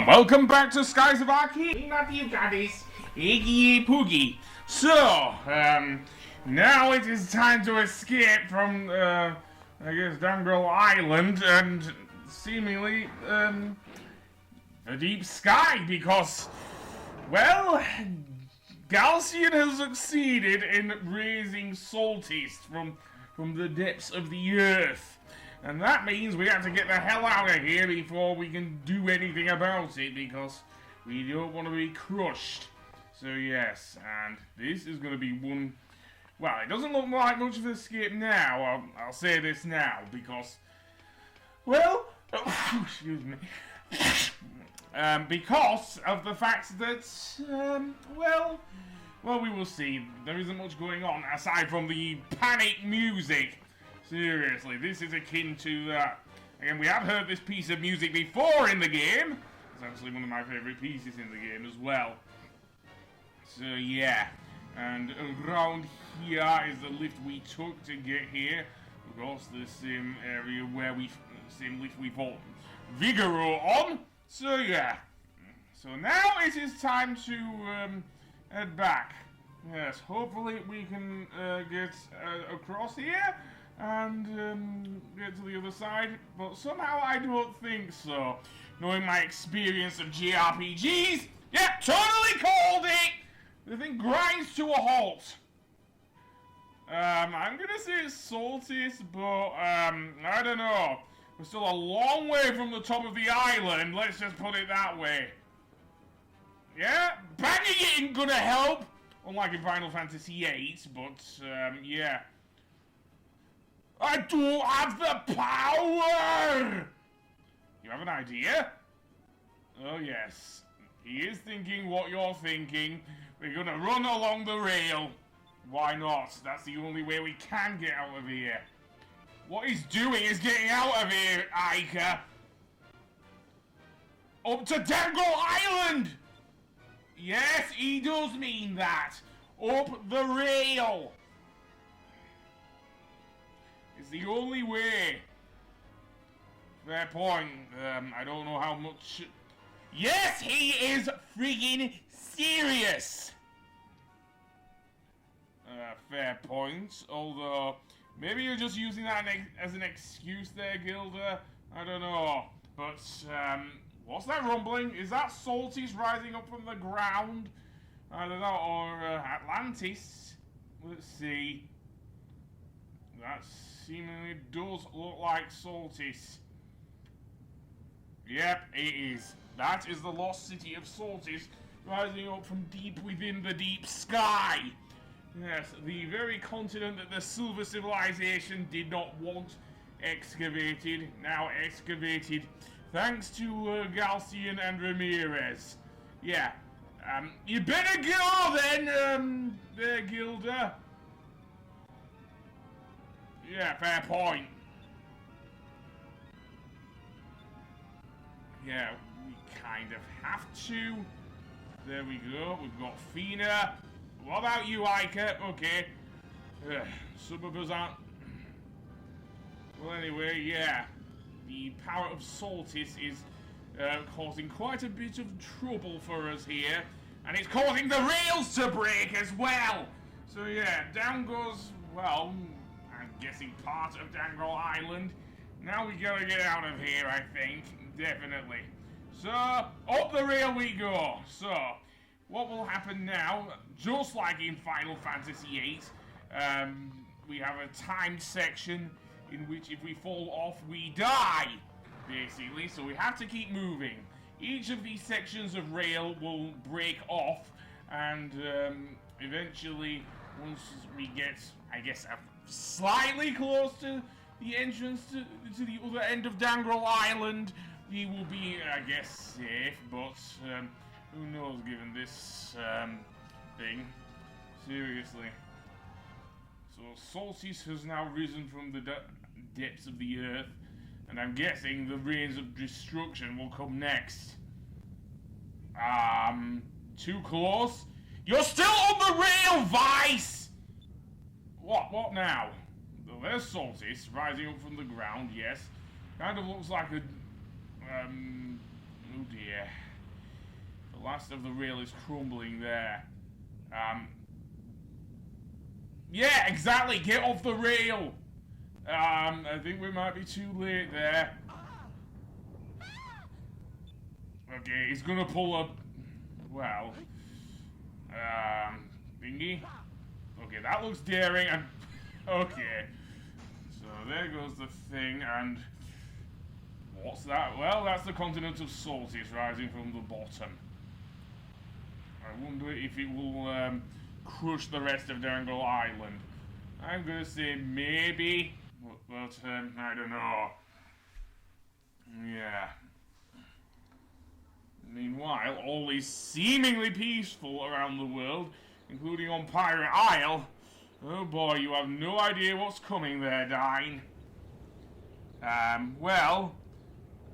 welcome back to Skies of Arcadia. Not you guys, Iggy Poogie. So, now it is time to escape from, I guess, Dangral Island and seemingly, the deep sky because, well, Galcian has succeeded in raising Soltis from the depths of the earth. And that means we have to get the hell out of here before we can do anything about it, because we don't want to be crushed. So yes, and this is going to be one... Well, it doesn't look like much of an escape now, I'll say this now, because... Well... excuse me. Because of the fact that, well, we will see. There isn't much going on aside from the panic music. Seriously, this is akin to that. Again, we have heard this piece of music before in the game. It's actually one of my favourite pieces in the game as well. So yeah, and around here is the lift we took to get here. Of course, the same area where same lift we fought Vigoro on. So yeah, so now it is time to head back. Yes, hopefully we can get across here and get to the other side, but somehow I don't think so. Knowing my experience of JRPGs, yeah, totally called it! The thing grinds to a halt. I'm gonna say it's Soltis, but I don't know. We're still a long way from the top of the island, let's just put it that way. Yeah, banging it ain't gonna help, unlike in Final Fantasy VIII, but yeah. I don't have the power! You have an idea? Oh yes. He is thinking what you're thinking. We're gonna run along the rail. Why not? That's the only way we can get out of here. What he's doing is getting out of here, Ica. Up to Dangral Island! Yes, he does mean that. Up the rail. It's the only way. Fair point. I don't know how much... Yes, he is friggin' serious! Fair point. Although, maybe you're just using that as an excuse there, Gilda. I don't know. But, what's that rumbling? Is that Soltis rising up from the ground? I don't know. Or, Atlantis? Let's see. That seemingly does look like Soltis. Yep, it is. That is the lost city of Soltis, rising up from deep within the deep sky. Yes, the very continent that the Silver Civilization did not want excavated, now excavated, thanks to Galcian and Ramirez. Yeah, you better go then, there, Gilda. Yeah, fair point. Yeah, we kind of have to. There we go, we've got Fina. What about you, Ica? Okay. Some of us aren't... Well, anyway, yeah. The power of Soltis is causing quite a bit of trouble for us here. And it's causing the rails to break as well. So yeah, down goes, well, I'm guessing part of Dangral Island. Now we gotta get out of here, I think. Definitely. So, up the rail we go. So, what will happen now, just like in Final Fantasy VIII, we have a timed section in which if we fall off, we die, basically. So we have to keep moving. Each of these sections of rail will break off, and eventually, once we get, I guess, slightly close to the entrance to the other end of Dangral Island, we will be, I guess, safe, but who knows, given this thing. Seriously. So Soltis has now risen from the depths of the earth, and I'm guessing the rains of destruction will come next. Too close? You're still on the rail, Vice! What now? Well, there's Soltis rising up from the ground, yes. Kind of looks like a... oh dear. last of the rail is crumbling there. Yeah, exactly. Get off the rail. I think we might be too late there. Okay, he's gonna pull up. Well, thingy. Okay, that looks daring. And okay, so there goes the thing. And what's that? Well, that's the continent of Soltis rising from the bottom. I wonder if it will crush the rest of Dangral Island. I'm gonna say maybe, but I don't know. Yeah. Meanwhile, all is seemingly peaceful around the world, including on Pirate Isle. Oh boy, you have no idea what's coming there, Dine. Well,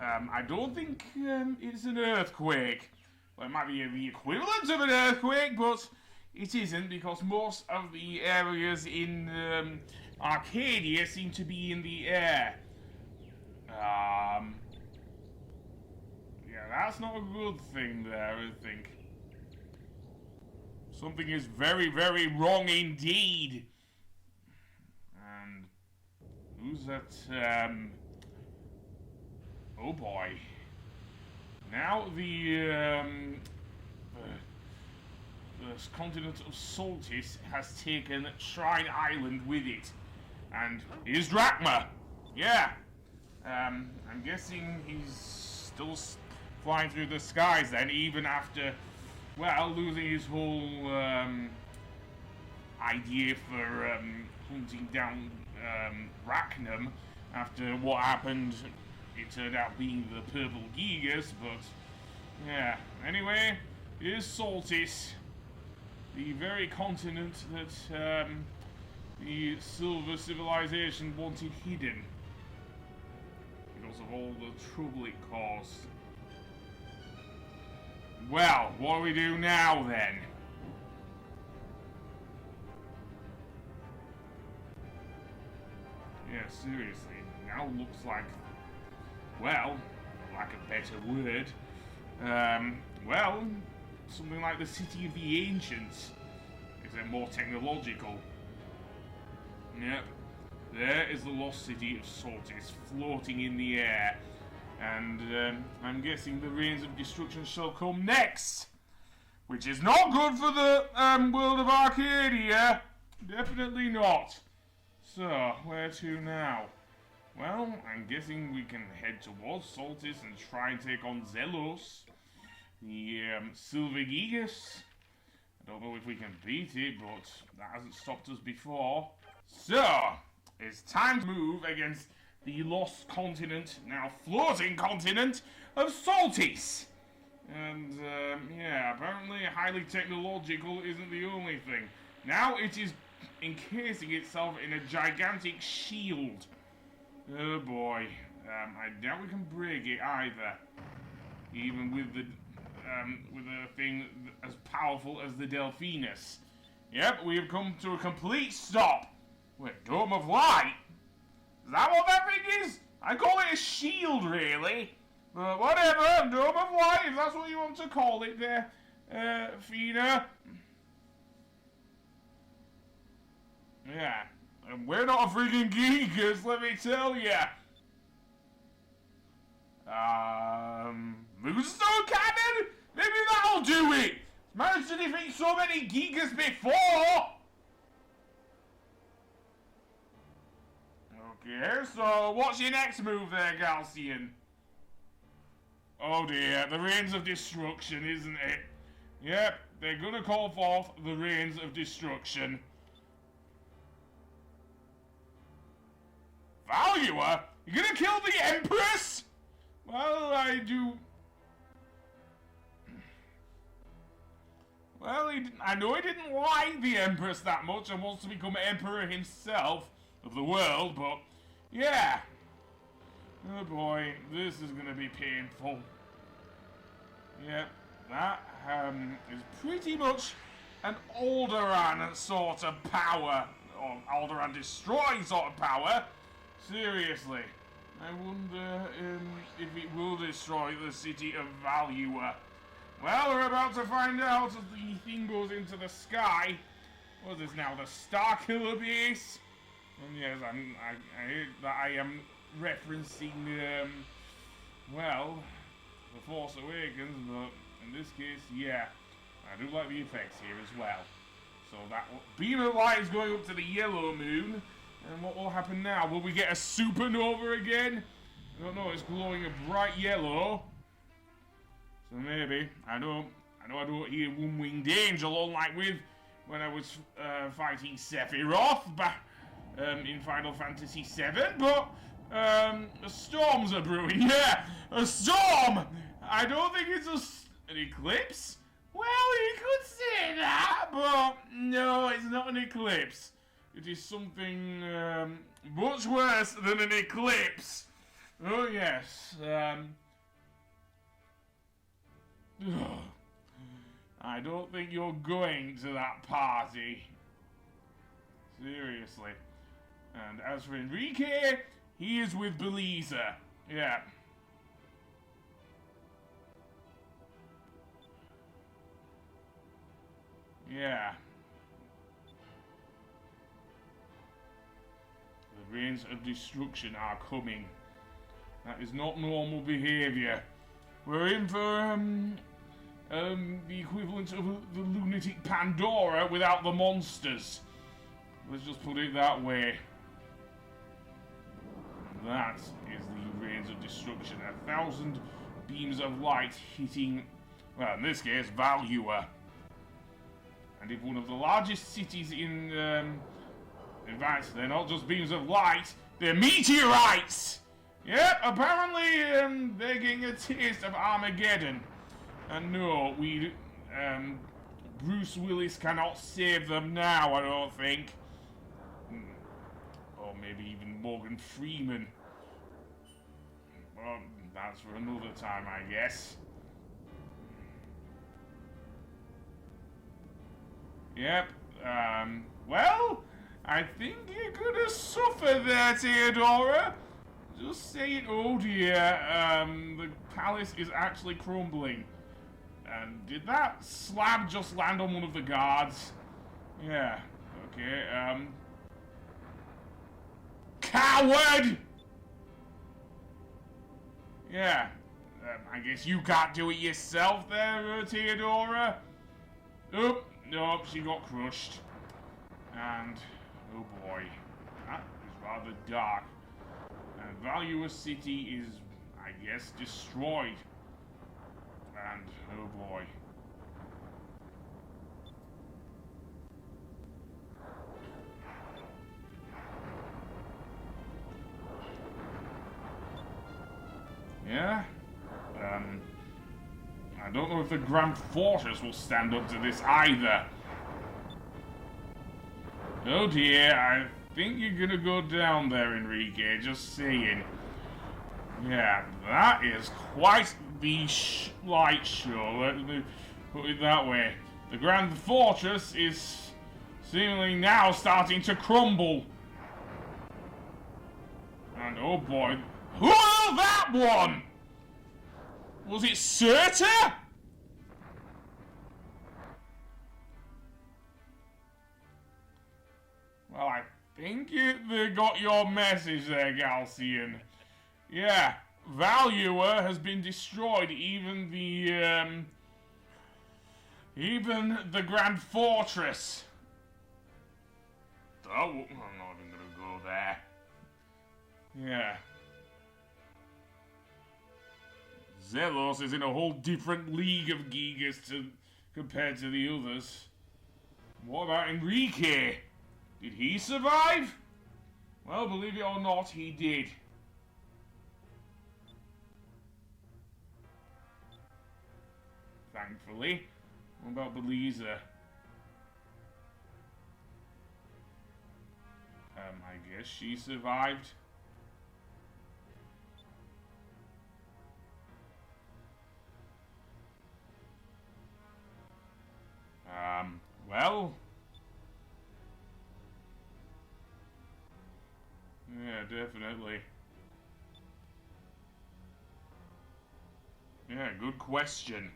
I don't think it's an earthquake. Well, it might be the equivalent of an earthquake, but it isn't, because most of the areas in Arcadia seem to be in the air. Yeah, that's not a good thing there, I think. Something is very, very wrong indeed. And who's that? Oh boy. Now the continent of Soltis has taken Shrine Island with it. And here's Drachma. Yeah. I'm guessing he's still flying through the skies then, even after, well, losing his whole idea for hunting down Rachnum after what happened. It turned out being the purple Gigas, but yeah. Anyway, here's Soltis, the very continent that the Silver Civilization wanted hidden because of all the trouble it caused. Well, what do we do now then? Yeah, seriously, now looks like, well, like a better word, well, something like the City of the Ancients. Is it more technological? Yep, there is the lost city of Soltis floating in the air. And I'm guessing the Rains of Destruction shall come next, which is not good for the world of Arcadia. Definitely not. So, where to now? Well, I'm guessing we can head towards Soltis and try and take on Zelos, the Silver Gigas. I don't know if we can beat it, but that hasn't stopped us before. So, it's time to move against the lost continent, now floating continent, of Soltis. And, yeah, apparently highly technological isn't the only thing. Now it is encasing itself in a gigantic shield. Oh boy, I doubt we can break it either. Even with a thing as powerful as the Delphinus. Yep, we have come to a complete stop. Wait, Dome of Light? Is that what that thing is? I call it a shield, really. But whatever, Dome of Light, if that's what you want to call it there, Fina. Yeah, and we're not freaking geekers, let me tell ya. Moonstone Cannon? Maybe that'll do it. Managed to defeat so many geekers before. Okay, so what's your next move there, Galcian? Oh dear, the Rains of Destruction, isn't it? Yep, they're gonna call forth the Rains of Destruction. Valua? You're gonna kill the Empress? Well, I do... Well, I know he didn't like the Empress that much and wants to become Emperor himself of the world, but yeah. Oh boy, this is gonna be painful. Yep, that is pretty much an Alderaan sort of power, or Alderaan destroying sort of power. Seriously, I wonder if it will destroy the city of Valua. Well, we're about to find out as the thing goes into the sky. What is this now? The Star Killer base? And yes, I am referencing, well, The Force Awakens, but in this case, yeah, I do like the effects here as well. So that beam of light is going up to the yellow moon, and what will happen now? Will we get a supernova again? I don't know, it's glowing a bright yellow. So maybe, I know I don't hear One-Winged Angel, unlike with when I was fighting Sephiroth back in Final Fantasy VII, but storms are brewing. Yeah, a storm! I don't think it's an eclipse. Well, you could say that, but no, it's not an eclipse. It is something much worse than an eclipse. Oh yes, I don't think you're going to that party. Seriously. And as for Enrique, he is with Beliza. Yeah. Yeah. The rains of destruction are coming. That is not normal behavior. We're in for the equivalent of the lunatic Pandora without the monsters. Let's just put it that way. That is the rains of destruction. 1,000 beams of light hitting, well, in this case, Valua. And if one of the largest cities in fact, they're not just beams of light, they're meteorites! Yep, apparently they're getting a taste of Armageddon. And no, Bruce Willis cannot save them now, I don't think. Or maybe even Morgan Freeman. Well, that's for another time, I guess. Yep, well, I think you're gonna suffer there, Theodora. Just saying, oh dear, the palace is actually crumbling. And did that slab just land on one of the guards? Yeah, okay, Coward! Yeah, I guess you can't do it yourself there, Theodora. Oop, nope, she got crushed. And, oh boy, that is rather dark. And Valua City is, I guess, destroyed. And, oh boy. Yeah? I don't know if the Grand Fortress will stand up to this either. Oh dear, I think you're gonna go down there, Enrique, just saying. Yeah, that is quite the light show, let me put it that way. The Grand Fortress is seemingly now starting to crumble. And oh boy, who was that one? Was it Surta? Well, I think they got your message there, Galcian. Yeah, Valua has been destroyed. Even the Grand Fortress. Oh, I'm not even gonna go there. Yeah. Zelos is in a whole different league of Gigas compared to the others. What about Enrique? Did he survive? Well, believe it or not, he did. Thankfully. What about Beliza? I guess she survived. Well. Yeah, definitely. Yeah, good question.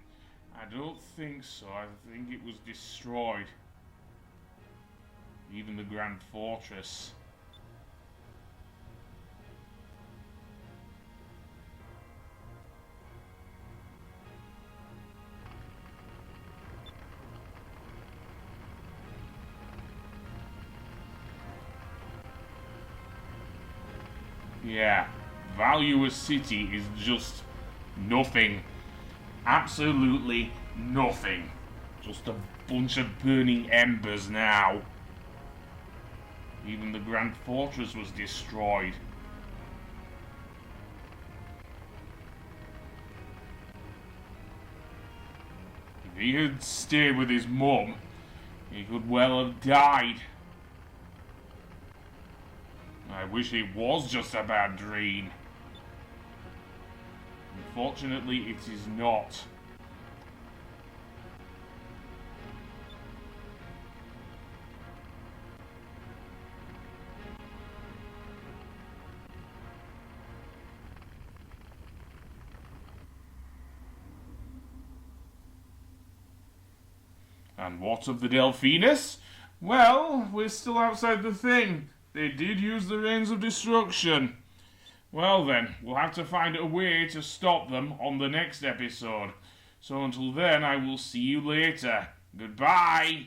I don't think so. I think it was destroyed. Even the Grand Fortress. Yeah, Valua City is just nothing. Absolutely nothing. Just a bunch of burning embers now. Even the Grand Fortress was destroyed. If he had stayed with his mum, he could well have died. I wish it was just a bad dream. Unfortunately, it is not. And what of the Delphinus? Well, we're still outside the thing. They did use the Rains of Destruction. Well then, we'll have to find a way to stop them on the next episode. So until then, I will see you later. Goodbye!